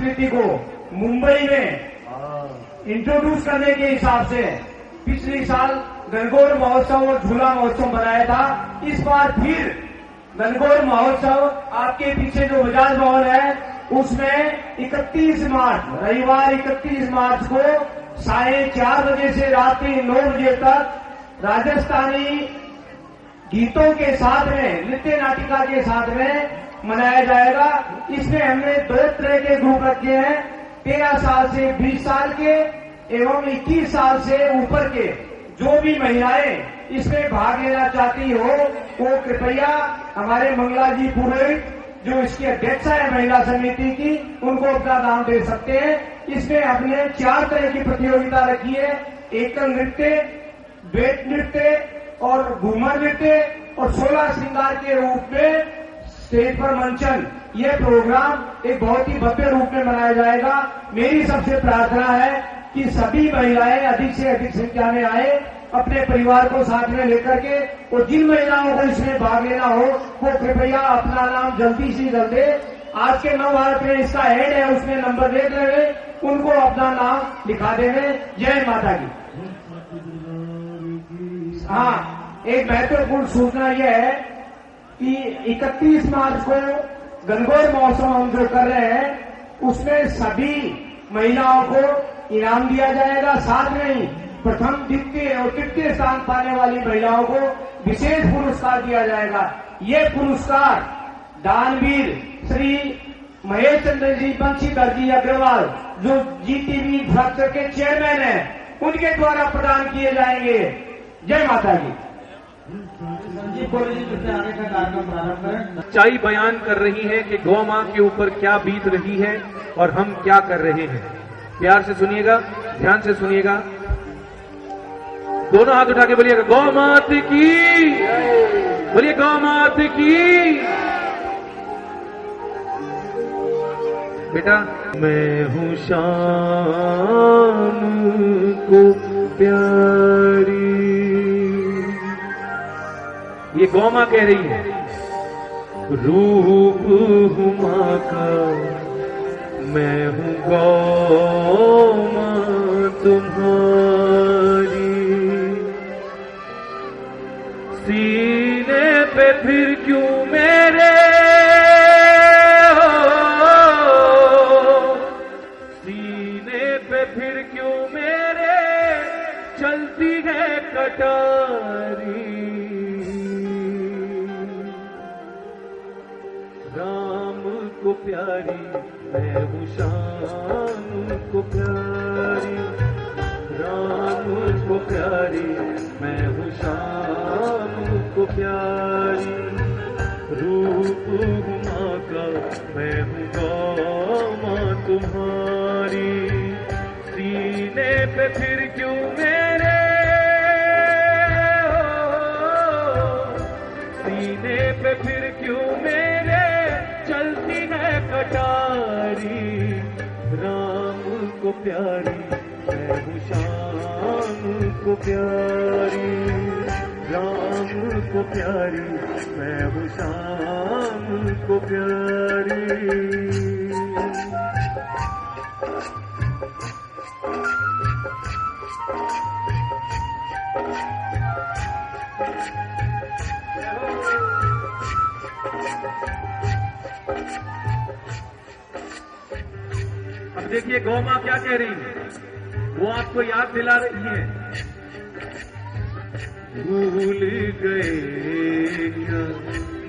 संस्कृति को मुंबई में इंट्रोड्यूस करने के हिसाब से पिछले साल गणगौर महोत्सव और झूला महोत्सव बनाया था। इस बार फिर गणगौर महोत्सव आपके पीछे जो बजाज भवन है उसमें 31 मार्च रविवार 31 मार्च को 4:30 बजे से रात्रि 9 बजे तक राजस्थानी गीतों के साथ में नृत्य नाटिका के साथ में मनाया जाएगा। इसमें हमने 2 तरह के ग्रुप रखे हैं, 13 साल से 20 साल के एवं 21 साल से ऊपर के। जो भी महिलाएं इसमें भाग लेना चाहती हो वो कृपया हमारे मंगला जी पुरोहित जो इसकी अध्यक्षा है महिला समिति की उनको अपना नाम दे सकते हैं। इसमें हमने 4 तरह की प्रतियोगिता रखी है, एकल नृत्य, द्वैत नृत्य और घूमर नृत्य और 16 श्रृंगार के रूप में स्टेज पर मंचन। यह प्रोग्राम एक बहुत ही भव्य रूप में मनाया जाएगा। मेरी सबसे प्रार्थना है कि सभी महिलाएं अधिक से अधिक संख्या में आए, अपने परिवार को साथ में लेकर के, और जिन महिलाओं को इसमें भाग लेना हो वो कृपया अपना नाम जल्दी से जल्दी आज के नवभारत में इसका हेड है उसमें नंबर देख रहे उनको अपना नाम लिखा देंगे। जय माता की। हाँ, एक महत्वपूर्ण सूचना यह है कि 31 मार्च को गणगौर महोत्सव हम जो कर रहे हैं उसमें सभी महिलाओं को इनाम दिया जाएगा। साथ में ही प्रथम, द्वितीय और तृतीय स्थान पाने वाली महिलाओं को विशेष पुरस्कार दिया जाएगा। ये पुरस्कार दानवीर श्री महेश चंद्र जी बंशीधर जी अग्रवाल जो जीटीवी इंफ्रास्ट्रक्चर के चेयरमैन हैं उनके द्वारा प्रदान किए जाएंगे। जय माता की। सच्चाई बयान कर रही है कि गौ मां के ऊपर क्या बीत रही है और हम क्या कर रहे हैं। प्यार से सुनिएगा, ध्यान से सुनिएगा, दोनों हाथ उठा के बोलिएगा गौ मात की, बोलिए गौ मात की। बेटा, मैं हूँ शान को प्यारी, ये गौ मां कह रही है। रूप हूँ मां का, मैं हूँ गौ मां तुम्हारी। सीने पे फिर क्यों मेरे हो, सीने पे फिर क्यों मेरे चलती है कटारी। राम को प्यारी मैं हूँ शाम को प्यारी, राम को प्यारी मैं हूँ शाम को प्यारी। रूप हूँ माँ का, मैं हूँ गौ माँ तुम्हारी। सीने पे फिर क्यों मेरे हो, सीने पे फिर क्यों मेरे चलती है कटारी। राम को प्यारी मैं हूँ शाम को प्यारी, राम को प्यारी मैं हूँ शाम को प्यारी। अब देखिए गौ मां क्या कह रही है, वो आपको याद दिला रही है। भूल गए क्या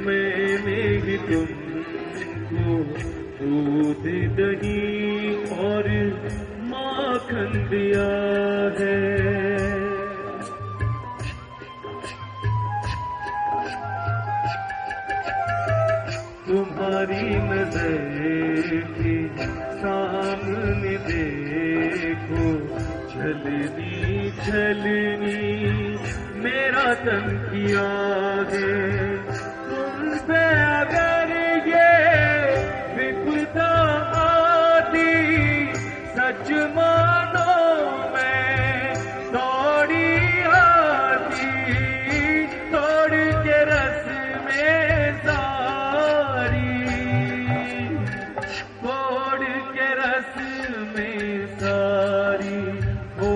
मैंने ही तुमको दूध दही और माखन दिया है। तुम्हारी नजर के सामने देखो छलनी छलनी मेरा तन किया है। तुम पे अगर ये विपदा आती सच मानो मैं दौड़ी आती, तोड़ के रस में सारी, तोड़ के रस में सारी हो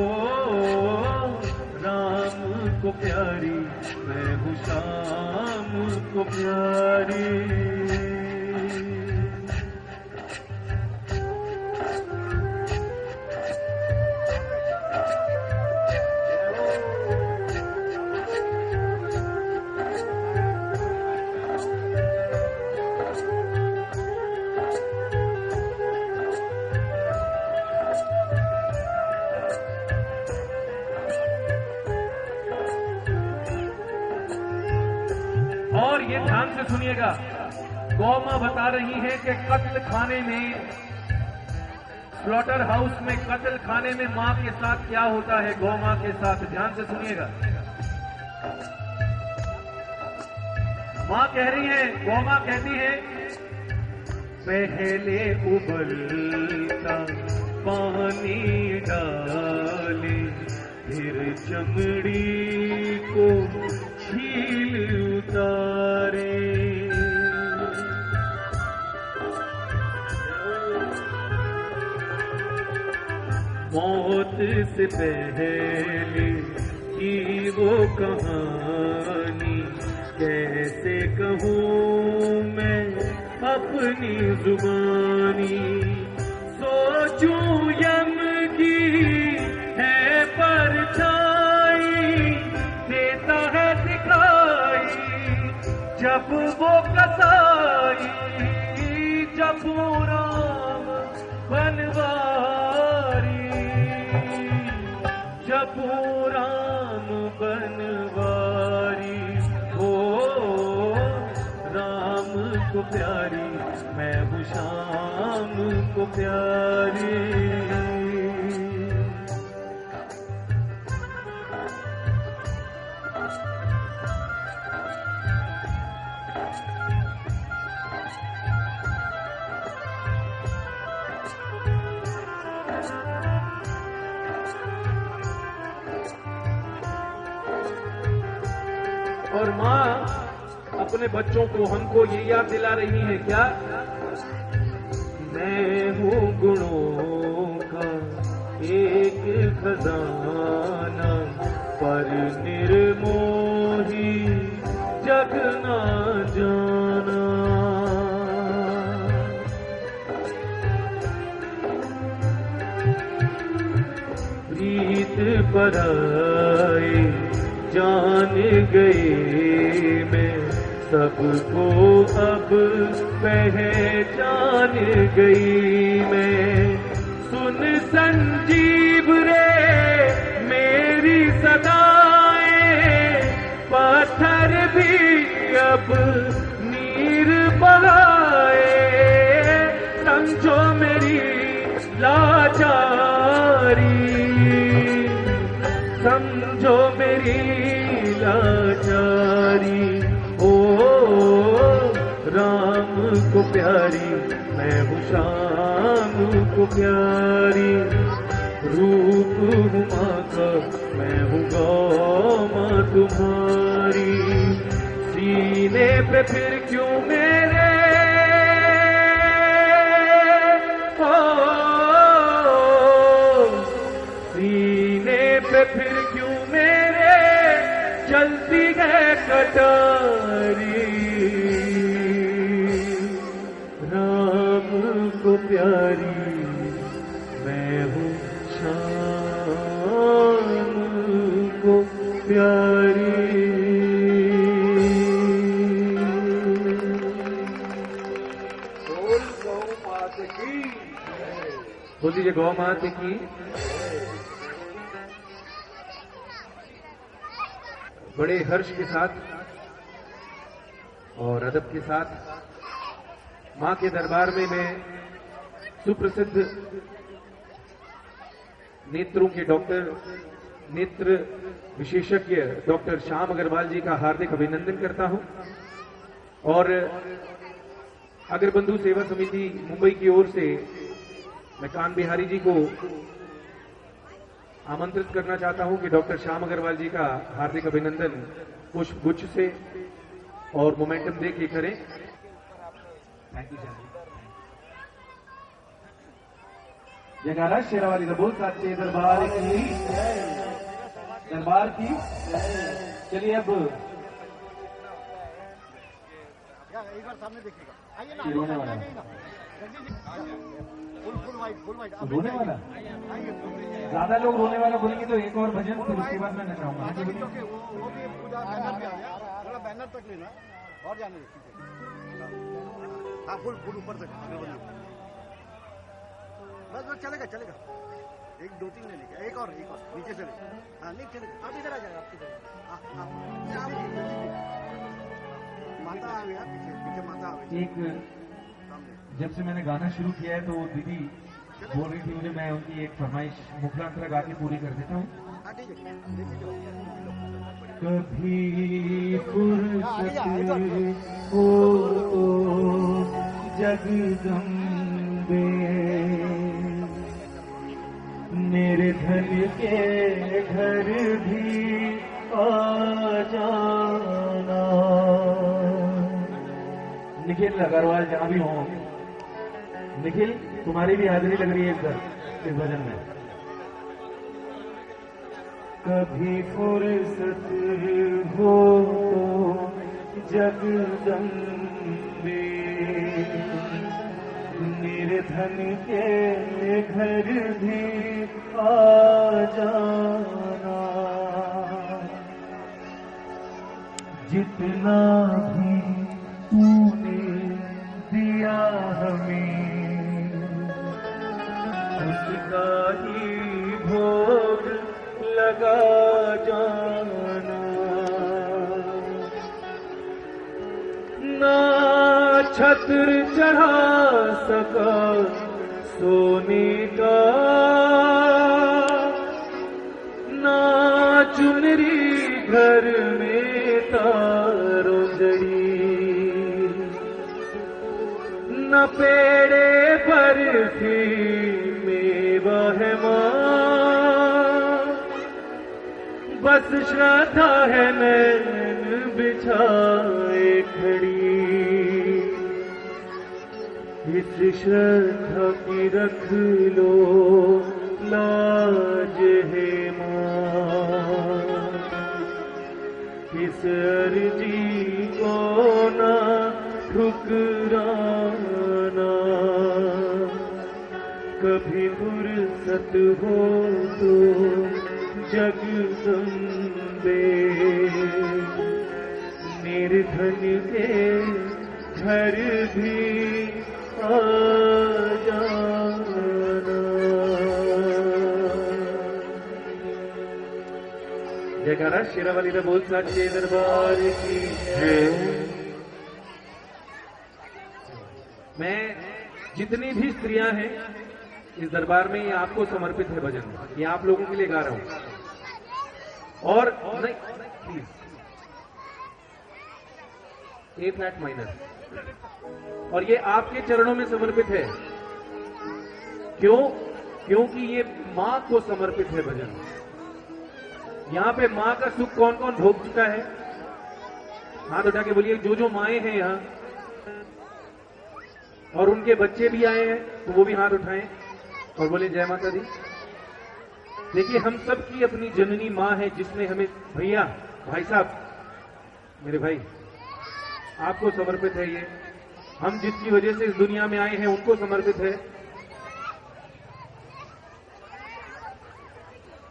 राम को प्यारी, मैं हूँ शाम को प्यारी। और ये ध्यान से सुनिएगा, गौ मां बता रही है कि कत्ल खाने में, स्लॉटर हाउस में कत्ल खाने में मां के साथ क्या होता है, गौ मां के साथ। ध्यान से सुनिएगा, मां कह रही है, गौ मां कहती है, पहले उबलता पानी डाले, फिर चमड़ी को छील उतारे। मौत से पहले की वो कहानी कैसे कहूँ मैं अपनी जुबानी। सोचूं यम की है परछाई, देता है दिखाई जब वो कसाई, जब राम बनवारी, जब राम बनवारी। हो राम को प्यारी, मैं हूँ शाम को प्यारी। और माँ अपने बच्चों को, हमको ये याद दिला रही है क्या, मैं हूँ गुणों का एक खजाना, पर निर्मोही जग ना जाना। प्रीत पराई जान गई मैं, सबको अब पहचान गई मैं। सुन संजीव रे मेरी सदाएं, पत्थर भी अब नीर बहाए। समझो मेरी लाचारी, समझो मेरी लाचारी। ओ राम को प्यारी, मैं हूँ शाम को प्यारी। रूप हूँ माँ का, मैं हूँ गौ माँ तुम्हारी। सीने पे फिर क्यों मेरे सीने पे फिर क्यों मेरे चलती है कटारी। राम को प्यारी, मैं हूँ शाम को प्यारी। बोल दीजिए गौ माता की। बड़े हर्ष के साथ और अदब के साथ मां के दरबार में मैं सुप्रसिद्ध नेत्रों के डॉक्टर, नेत्र विशेषज्ञ डॉक्टर श्याम अग्रवाल जी का हार्दिक अभिनंदन करता हूं। और अग्रबंधु सेवा समिति मुंबई की ओर से मैं कान बिहारी जी को आमंत्रित करना चाहता हूं कि डॉक्टर श्याम अग्रवाल जी का हार्दिक अभिनंदन पुष्प गुच्छ से और मोमेंटम दे के करें। Thank you sir. जयकारा शेरावाली बोल साचे दरबार की, दरबार की। चलिए अब एक बार सामने देखिएगा, आइए ना, रोने वाला फुल वाइट रोने वाला ज्यादा लोग रोने वाला बोलेंगे तो एक और भजन, फिर उसके बाद मैं नचाऊंगा। वो भी पूजा बैनर पे आ गया, थोड़ा बैनर तक लेना और जाने दीजिए। हाँ फुल ऊपर तक बस चलेगा चलेगा। एक 2-3 लेने का, एक और नीचे से हाँ नहीं चलेगा। आप इधर आ जाएगा, आपकी तरफ माता आ गया, पीछे माता आ गई। एक जब से मैंने गाना शुरू किया है तो दीदी बोल रही थी मुझे, मैं उनकी एक फरमाइश मुखलांतरा गा के पूरी कर देता हूँ। कभी फुर्सत हो तो जगदम्बे, मेरे धन के घर भी आ जाना। निखिल अग्रवाल जहां भी हो, निखिल तुम्हारी भी हाजिरी लग रही है इधर इस भजन में। कभी फुर्सत हो तो जगदम्बे, निर्धन के घर भी आ जाना। जितना भी तूने दिया हमें उसका ही भोग लगा जाना। ना छत्र चढ़ा सका सोने का, ना चुनरी घर में तारों जड़ी, न पेड़े पर थी मेवा है माँ, बस श्रद्धा है नैन बिछाए खड़ी। इस श्रद्धा की रख लो लाज है माँ, इस अर्जी को ना ठुकराना। कभी फुर्सत हो तो जगदम्बे, निर्धन के घर भी आ जाना। जयकारा शेरावाली बोल साचे दरबार की जय। मैं जितनी भी स्त्रियां हैं इस दरबार में, ये आपको समर्पित है भजन, ये आप लोगों के लिए गा रहा हूं। और नहीं प्लीज ए फ्लैट माइनर, और ये आपके चरणों में समर्पित है। क्यों? क्योंकि ये मां को समर्पित है भजन। यहां पे मां का सुख कौन कौन भोग चुका है? हाथ उठा के बोलिए। जो माएं हैं यहां और उनके बच्चे भी आए हैं तो वो भी हाथ उठाएं और बोले जय माता दी। देखिए, हम सब की अपनी जननी मां है जिसने हमें, भैया, भाई साहब, मेरे भाई, आपको समर्पित है ये। हम जिसकी वजह से इस दुनिया में आए हैं उनको समर्पित है।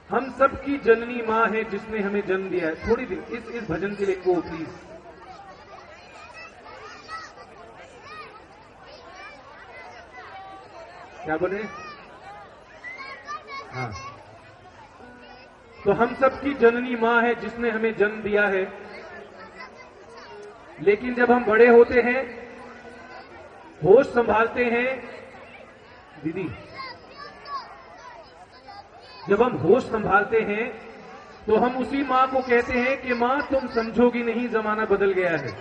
हम सब की जननी मां है जिसने हमें जन्म दिया है। थोड़ी देर इस भजन के लिए को प्लीज। क्या बोल रहे हैं? हाँ, तो हम सब की जननी मां है जिसने हमें जन्म दिया है। लेकिन जब हम बड़े होते हैं, होश संभालते हैं, दीदी, जब हम होश संभालते हैं तो हम उसी मां को कहते हैं कि मां तुम समझोगी नहीं, जमाना बदल गया है।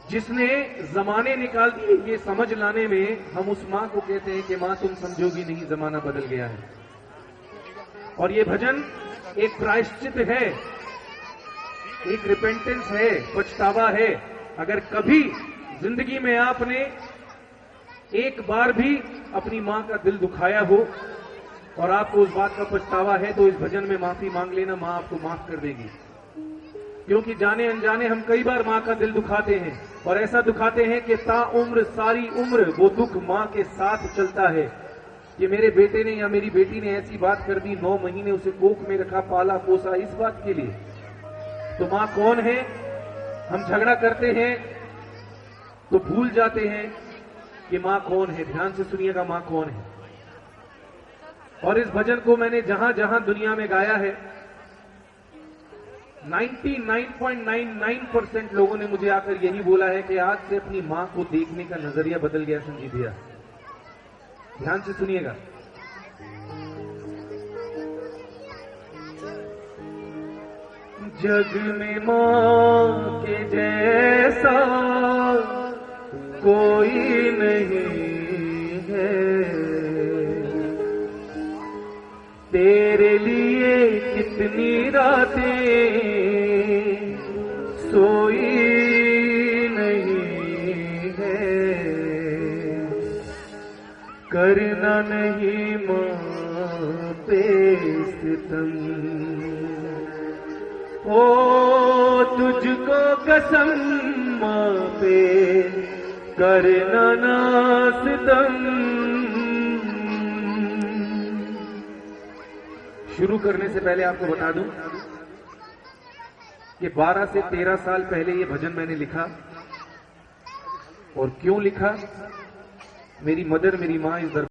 जिसने जमाने निकाल दिए ये समझ लाने में, हम उस मां को कहते हैं कि मां तुम समझोगी नहीं, जमाना बदल गया है। और ये भजन एक प्रायश्चित है, एक रिपेंटेंस है, पछतावा है। अगर कभी जिंदगी में आपने एक बार भी अपनी मां का दिल दुखाया हो और आपको उस बात का पछतावा है तो इस भजन में माफी मांग लेना, मां आपको माफ कर देगी। क्योंकि जाने अनजाने हम कई बार मां का दिल दुखाते हैं और ऐसा दुखाते हैं कि ताउम्र सारी उम्र वो दुख मां के साथ चलता है कि मेरे बेटे ने या मेरी बेटी ने ऐसी बात कर दी, 9 महीने उसे कोख में रखा, पाला पोसा इस बात के लिए। तो मां कौन है? हम झगड़ा करते हैं तो भूल जाते हैं कि मां कौन है। ध्यान से सुनिएगा, मां कौन है। और इस भजन को मैंने जहां जहां दुनिया में गाया है 99.99% लोगों ने मुझे आकर यही बोला है कि आज से अपनी मां को देखने का नजरिया बदल गया संजीव भैया। ध्यान से सुनिएगा। जग में मां के जैसा कोई नहीं है, तेरे लिए कितनी रातें सोई नहीं है, करना नहीं मां पे सितम, ओ तुझको कसम मां पे करना ना सितम। शुरू करने से पहले आपको बता दूं कि 12 से 13 साल पहले ये भजन मैंने लिखा। और क्यों लिखा? मेरी मदर, मेरी मां इस दरबार